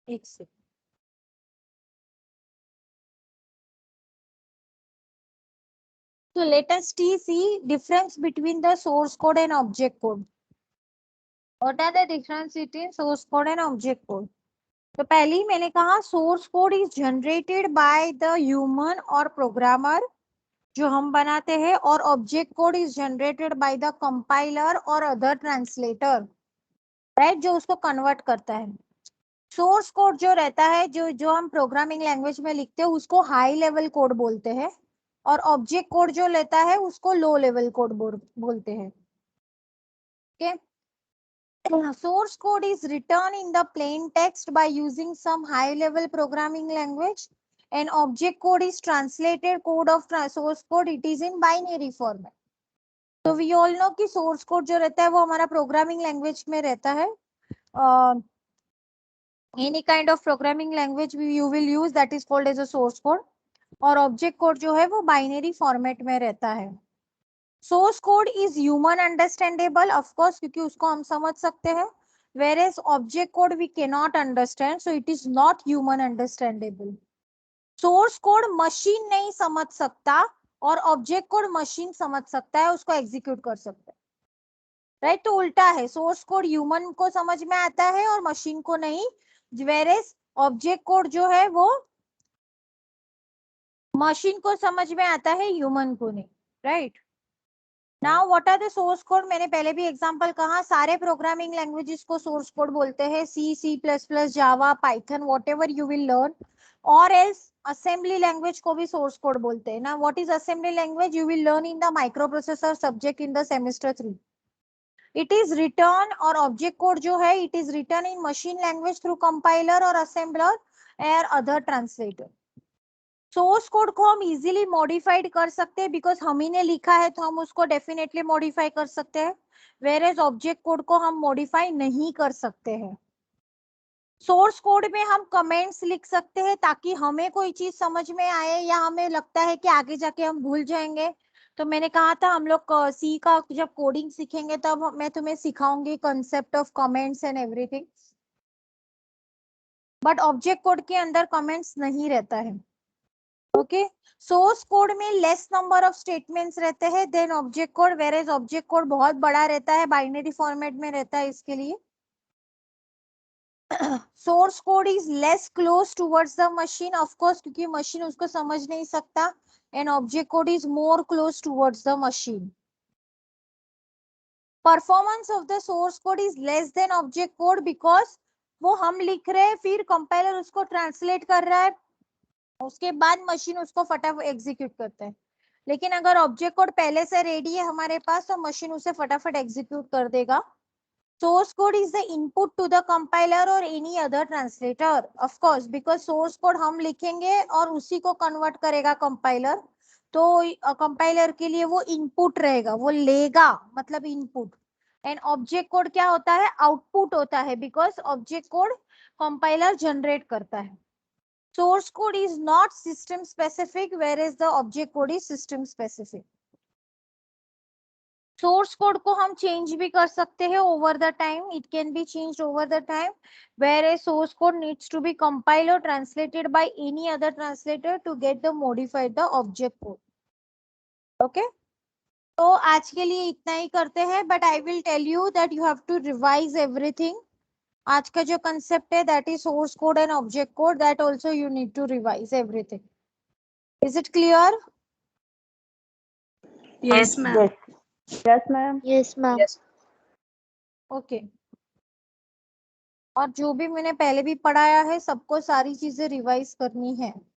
एक से So let us see difference between the source code and object code. What are the difference between source code and object code? तो पहले ही मैंने कहा source code is generated by the human और programmer जो हम बनाते हैं, और object code is generated by the compiler और अदर ट्रांसलेटर, राइट, जो उसको कन्वर्ट करता है। सोर्स कोड जो रहता है, जो जो हम प्रोग्रामिंग लैंग्वेज में लिखते हैं, उसको हाई लेवल कोड बोलते हैं, और ऑब्जेक्ट कोड जो लेता है उसको लो लेवल कोड बोलते हैं। Okay, source code is written in the plain text by using some high level programming language, and object code is translated code of source code, it is in binary format. तो we all know कि source code जो रहता है वो हमारा programming language में रहता है, any kind of programming language you will use that is called as a source code, और object code जो है वो binary format में रहता है। Source code is human understandable of course, क्योंकि उसको हम समझ सकते हैं, whereas object code we cannot understand, so it is not human understandable. Source code machine नहीं समझ सकता और ऑब्जेक्ट कोड मशीन समझ सकता है, उसको एग्जीक्यूट कर सकता है, राइट। तो उल्टा है, सोर्स कोड ह्यूमन को समझ में आता है और मशीन को नहीं, whereas ऑब्जेक्ट कोड जो है वो मशीन को समझ में आता है, ह्यूमन को नहीं, right. Now what are the source code, मैंने पहले भी एग्जांपल कहा, सारे प्रोग्रामिंग लैंग्वेजेस को सोर्स कोड बोलते हैं, C, C plus plus, Java, Python, whatever you will learn, और एल्स असेंबली लैंग्वेज को भी सोर्स कोड बोलते हैं ना। What is assembly language, you will learn in the microprocessor subject in the semester 3। It is written, और object code जो है it is return in machine language through compiler और assembler और other translator. Source code को हम easily modified कर सकते हैं, बिकॉज हम ही ने लिखा है तो हम उसको डेफिनेटली मॉडिफाई कर सकते हैं, वेयर ऑब्जेक्ट कोड को हम मॉडिफाई नहीं कर सकते हैं। सोर्स कोड में हम कमेंट्स लिख सकते हैं ताकि हमें कोई चीज समझ में आए, या हमें लगता है कि आगे जाके हम भूल जाएंगे। तो मैंने कहा था हम लोग सी का जब कोडिंग सीखेंगे तब मैं तुम्हें सिखाऊंगी concept of comments and everything, but object code के अंदर कमेंट्स नहीं रहता है। ओके, सोर्स कोड में लेस नंबर ऑफ स्टेटमेंट्स रहते हैं then object code, where object code बहुत बड़ा रहता है, बाइनरी फॉर्मेट में रहता है इसके लिए। Source code is less close towards the machine, of course क्योंकि मशीन उसको समझ नहीं सकता, and object code is more close towards the machine. Performance of the source code is less than object code, because वो हम लिख रहे हैं, फिर कंपाइलर उसको ट्रांसलेट कर रहा है, उसके बाद मशीन उसको फटाफट एग्जीक्यूट करता है। लेकिन अगर ऑब्जेक्ट कोड पहले से रेडी है हमारे पास तो मशीन उसे फटाफट एग्जीक्यूट कर देगा। Source code is the input to the compiler और any other translator, of course because source code हम लिखेंगे और उसी को कन्वर्ट करेगा कंपाइलर, तो कंपाइलर के लिए वो इनपुट रहेगा, वो लेगा, मतलब इनपुट। एंड ऑब्जेक्ट कोड क्या होता है, आउटपुट होता है, because object code compiler generate करता है। Source code is not system specific, whereas the object code is system specific. Source code को हम change भी कर सकते हैं over the time. It can be changed over the time, whereas source code needs to be compiled or translated by any other translator to get the modified the object code. Okay? तो आज के लिए इतना ही करते हैं, but I will tell you that you have to revise everything. आज का जो concept है that is source code and object code, that also you need to revise everything. Is it clear? Yes, ma'am. Yes. Yes, ma'am. Yes, ma'am. Yes. Okay, और जो भी मैंने पहले भी पढ़ाया है सबको सारी चीजें रिवाइज करनी है।